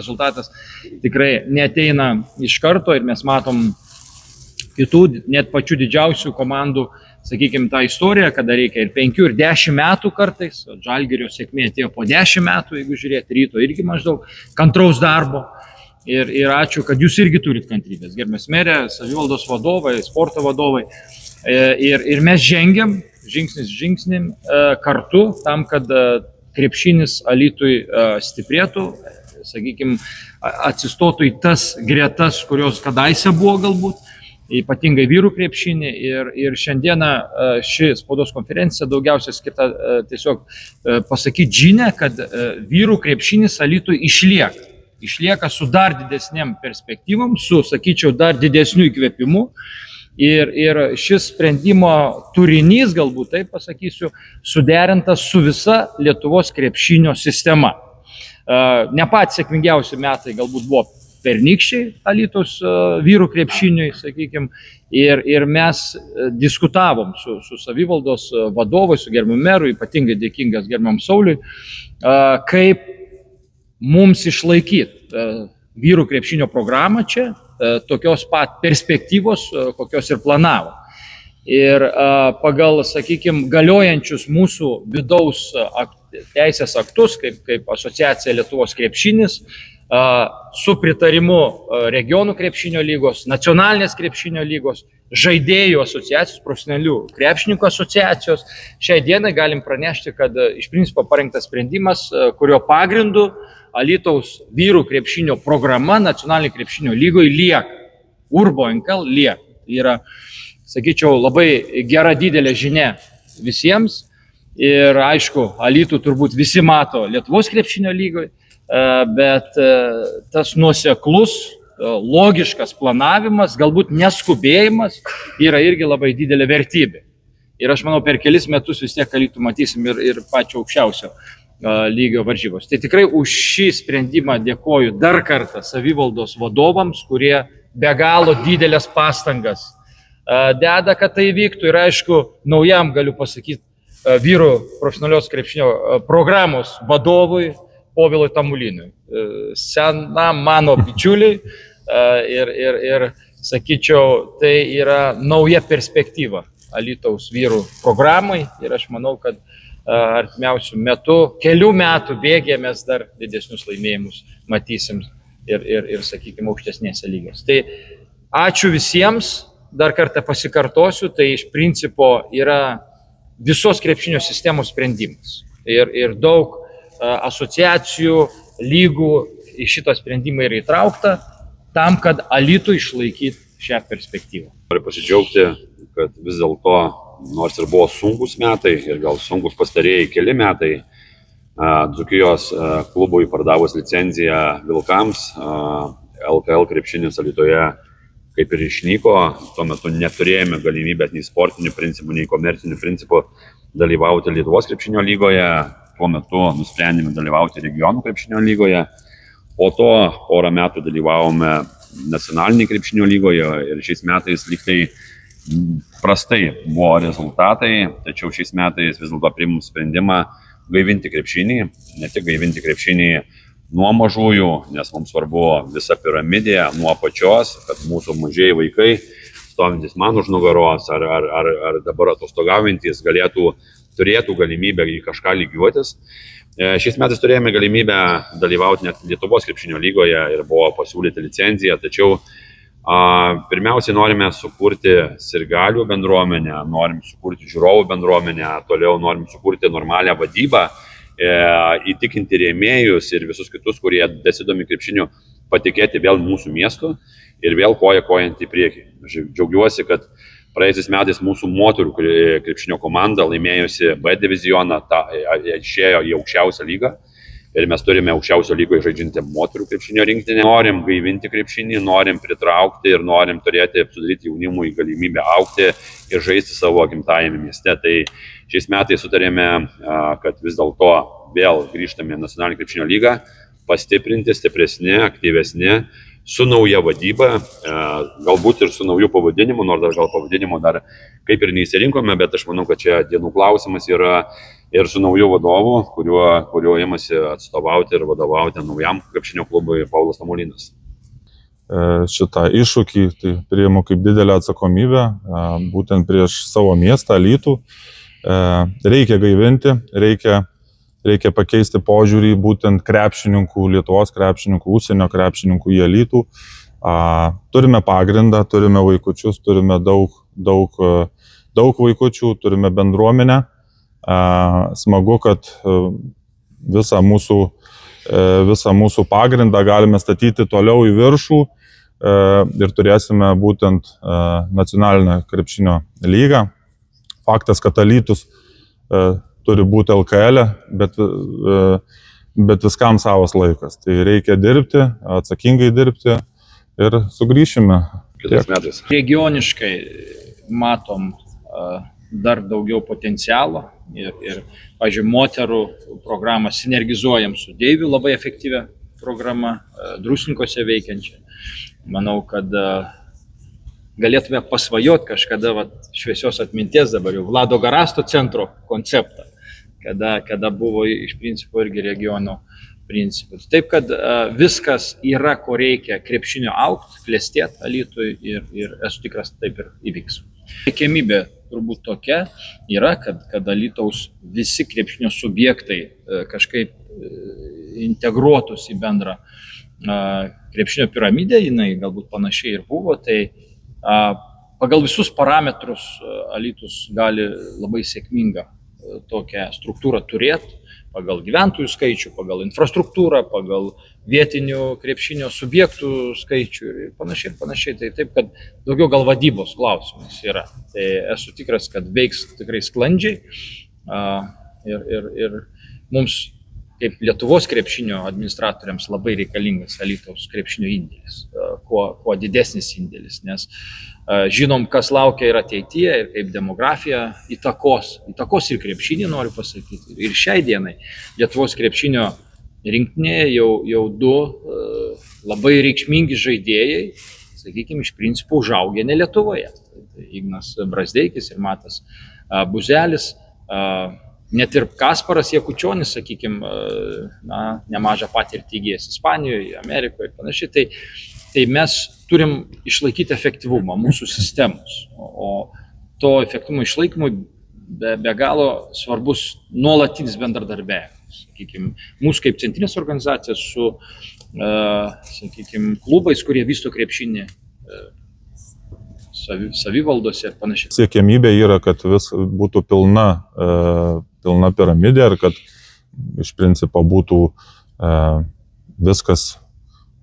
rezultatas tikrai neateina iš karto ir mes matom kitų, net pačių didžiausių komandų, sakykime, tą istoriją, kada reikia ir 5, ir 10 metų kartais. Žalgirio sėkmė atėjo po 10 metų, jeigu žiūrėti, Ryto irgi maždaug kantraus darbo. Ir ačiū, kad jūs irgi turit kantrybės. Gerbiamas merė, savivaldos vadovai, sporto vadovai. Ir mes žengiam žingsnis žingsnim kartu tam, kad krepšinis Alytui stiprėtų, sakykime, atsistotų į tas gretas, kurios kadaise buvo galbūt, ypatingai vyrų krepšinį. Ir šiandieną ši spaudos konferencija daugiausia skirta tiesiog pasakyti žinią, kad vyrų krepšinis Alytui išlieka su dar didesniam perspektyvom, su, sakyčiau, dar didesniu įkvėpimu. Ir šis sprendimo turinys, galbūt taip pasakysiu, suderintas su visa Lietuvos krepšinio sistema. Ne patys sėkmingiausi metai galbūt buvo pernykščiai Alytaus vyrų krepšiniui, sakykime, ir mes diskutavom su savivaldos vadovai, su gerbiamu meru, ypatingai dėkingas gerbiamam Sauliui, kaip mums išlaikyti vyrų krepšinio programą čia, tokios pat perspektyvos, kokios ir planavo. Ir pagal, sakykime, galiojančius mūsų vidaus teisės aktus, kaip asociacija Lietuvos krepšinis, su pritarimu regionų krepšinio lygos, nacionalinės krepšinio lygos, žaidėjų asociacijos, profesionalių krepšininkų asociacijos, šiai dienai galim pranešti, kad iš principo parengtas sprendimas, kurio pagrindu Alytaus vyrų krepšinio programa nacionalinė krepšinio lygoje lieka. Urbo NKL lieka. Tai yra, sakyčiau, labai gera didelė žinia visiems. Ir aišku, Alytų turbūt visi mato Lietuvos krepšinio lygoje, bet tas nuoseklus, logiškas planavimas, galbūt neskubėjimas yra irgi labai didelė vertybė. Ir aš manau, per kelis metus vis tiek Alytų matysim ir pačio aukščiausio lygio varžybos. Tai tikrai už šį sprendimą dėkoju dar kartą savivaldos vadovams, kurie be galo didelės pastangas deda, kad tai vyktų. Ir aišku, naujam galiu pasakyti vyrų profesionalios krepšinio programos vadovui Povilui Tamulinui. Senam mano bičiuliai ir sakyčiau, tai yra nauja perspektyva Alytaus vyrų programai ir aš manau, kad artimiausių metų, kelių metų bėgėje mes dar didesnius laimėjimus matysim ir sakykime, aukštesnėse lygos. Tai ačiū visiems, dar kartą pasikartosiu, tai iš principo yra visos krepšinio sistemos sprendimas. Ir daug asociacijų, lygų į šitą sprendimą yra įtraukta tam, kad Alytų išlaikyti šią perspektyvą. Noriu pasidžiaugti, kad vis dėlto, nors ir buvo sunkus metai ir gal sunkus pastarėjai keli metai, Dzūkijos klubui pardavus licenciją Vilkams, LKL krepšinis Alytuje kaip ir išnyko. Tuo metu neturėjome galimybės nei sportinių principų, nei komercinių principų dalyvauti Lietuvos krepšinio lygoje. Tuo metu nusprendėme dalyvauti regionų krepšinio lygoje. Po to porą metų dalyvavome nacionalinėje krepšinio lygoje ir šiais metais lyg tai prastai buvo rezultatai, tačiau šiais metais vis dėlto priimėm sprendimą gaivinti krepšinį, ne tik gaivinti krepšinį nuo mažųjų, nes mums svarbu visa piramidė nuo apačios, kad mūsų mažieji vaikai, stovintis man už nugaros ar dabar atostogaujantys, turėtų galimybę į kažką lygiuotis. Šiais metais turėjome galimybę dalyvauti net Lietuvos krepšinio lygoje ir buvo pasiūlyti licenciją, tačiau pirmiausiai norime sukurti sirgalių bendruomenę, norim sukurti žiūrovų bendruomenę, toliau norim sukurti normalią vadybą, įtikinti rėmėjus ir visus kitus, kurie besidomi krepšiniu, patikėti vėl mūsų miestu ir vėl kojant į priekį. Aš džiaugiuosi, kad praėjusiais metais mūsų moterų krepšinio komanda laimėjusi B divizioną, išėjo į aukščiausią lygą. Ir mes turime aukščiausio lygoje žaidžiantį moterų krepšinio rinktinę. Norim gaivinti krepšinį, norim pritraukti ir norim sudaryti jaunimui galimybę augti ir žaisti savo gimtajame mieste. Tai šiais metais sutarėme, kad vis dėlto vėl grįžtame į nacionalinę krepšinio lygą, pastiprinti, stipresni, aktyvesni, su nauja vadyba, galbūt ir su nauju pavadinimu, nors dar gal pavadinimu dar kaip ir neįsirinkome, bet aš manau, kad čia dienų klausimas yra ir su nauju vadovu, kuriuo ėmasi atstovauti ir vadovauti naujam krepšinio klubui Paulas Tamolinas. Šitą iššūkį tai priimu kaip didelę atsakomybę, būtent prieš savo miestą, Alytų. Reikia gaivinti, reikia pakeisti požiūrį būtent krepšininkų, Lietuvos krepšininkų, užsienio krepšininkų į Alytų. Turime pagrindą, turime vaikučius, turime daug vaikučių, turime bendruomenę. Smagu, kad visą mūsų pagrindą galime statyti toliau į viršų ir turėsime būtent nacionalinę krepšinio lygą. Faktas, kad Alytus turi būti LKL, bet viskam savas laikas. Tai reikia dirbti, atsakingai dirbti ir sugrįšime. Kitais metais. Regioniškai matom dar daugiau potencialo ir pavyzdžiui, moterų programą sinergizuojam su Deiviu, labai efektyvia programa, Druskininkuose veikiančia. Manau, kad galėtume pasvajoti kažkada šviesios atminties dabar jau Vlado Garasto centro konceptą, kada buvo iš principo irgi regiono principus. Taip, kad viskas yra, ko reikia krepšinio augti, klestėti Alytui ir esu tikras, taip ir įvyks. Siekiamybė turbūt tokia yra, kad Alytaus visi krepšinio subjektai kažkaip integruotųsi į bendrą krepšinio piramidę, jinai galbūt panašiai ir buvo, tai pagal visus parametrus Alytus gali labai sėkmingą tokią struktūrą turėti, pagal gyventojų skaičių, pagal infrastruktūrą, pagal vietinių krepšinio subjektų skaičių ir panašiai. Tai taip, kad daugiau gal vadybos klausimas yra. Tai esu tikras, kad veiks tikrai sklandžiai ir mums kaip Lietuvos krepšinio administratoriams labai reikalingas Alytaus krepšinio indėlis, kuo didesnis indėlis, nes žinom, kas laukia ir ateityje ir kaip demografija įtakos ir krepšinį, noriu pasakyti. Ir šiai dienai Lietuvos krepšinio rinktinėje jau du labai reikšmingi žaidėjai, sakykime, iš principo užaugę ne Lietuvoje. Tai Ignas Brazdeikis ir Matas Buzelis. Net ir Kasparas Jakučionis, sakykime, nemažą patirtį įgijęs Ispanijoje, Amerikoje ir panašiai. Tai mes turim išlaikyti efektyvumą mūsų sistemos. O to efektyvumo išlaikymui be galo svarbus nuolatinis bendradarbiavimas. Sakykime, mūsų kaip centrinės organizacijos su, sakykime, klubais, kurie vysto krepšinį savivaldose ir panašiai. Siekiamybė yra, kad vis būtų pilna piramidė ir kad iš principo būtų viskas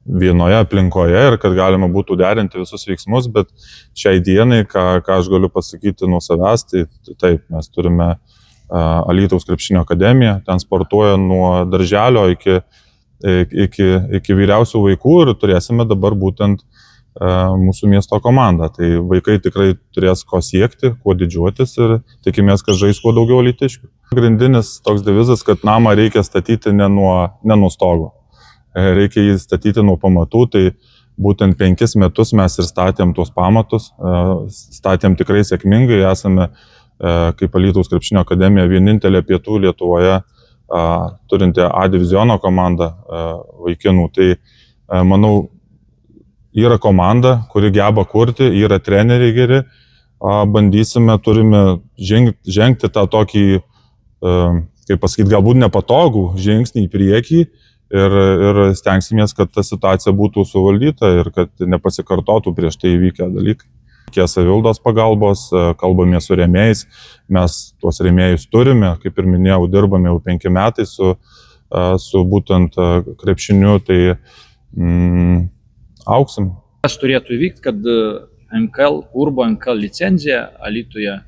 vienoje aplinkoje ir kad galima būtų derinti visus veiksmus, bet šiai dienai, ką aš galiu pasakyti nuo savęs, tai taip, mes turime Alytaus krepšinio akademiją, ten sportuoja nuo darželio iki vyriausių vaikų ir turėsime dabar būtent mūsų miesto komandą. Tai vaikai tikrai turės ko siekti, kuo didžiuotis ir tikimės, kad žais kuo daugiau alytiškių. Pagrindinis toks devizas, kad namą reikia statyti ne nuo stogo. Reikia jį statyti nuo pamatų, tai būtent 5 metus mes ir statėm tuos pamatus, statėm tikrai sėkmingai, esame kaip Alytaus krepšinio akademija vienintelė pietų Lietuvoje turinti A diviziono komandą vaikinų. Tai manau, yra komanda, kuri geba kurti, yra treneriai geri, bandysime, turime žengti tą tokį, kaip pasakyti, galbūt nepatogų žingsnį į priekį ir stengsimės, kad ta situacija būtų suvaldyta ir kad nepasikartotų prieš tai įvykę dalykai. Reikės savivaldos pagalbos, kalbame su rėmėjais, mes tuos rėmėjus turime, kaip ir minėjau, dirbame jau 5 metai su būtent krepšiniu, tai auksim. Kas turėtų įvykti, kad Urbo NKL licenzija Alytuje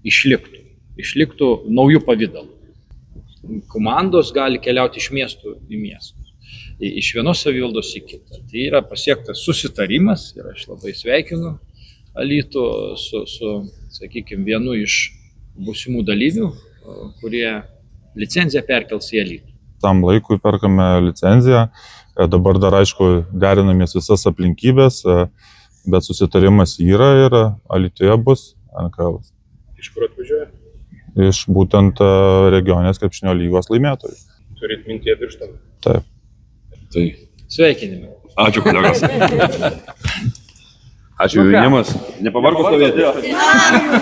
išliktų naujų pavydalų. Komandos gali keliauti iš miestų į miestus, iš vienos savivaldos į kitą. Tai yra pasiektas susitarimas ir aš labai sveikinu Alytų su sakykime, vienu iš būsimų dalyvių, kurie licenciją perkels į Alytų. tam laikui perkame licenciją. Dabar dar aišku derinamės visas aplinkybės, bet susitarimas yra ir Alytuje bus NKL. Iš kur atvažiuoja? Iš būtent regioninės krepšinio lygos laimėtojų. Turit mintyje Birštoną? Taip. Tai Sveikinimai. ačiū kolegos. Ačiū jaunimas. Nepavargo stovėti.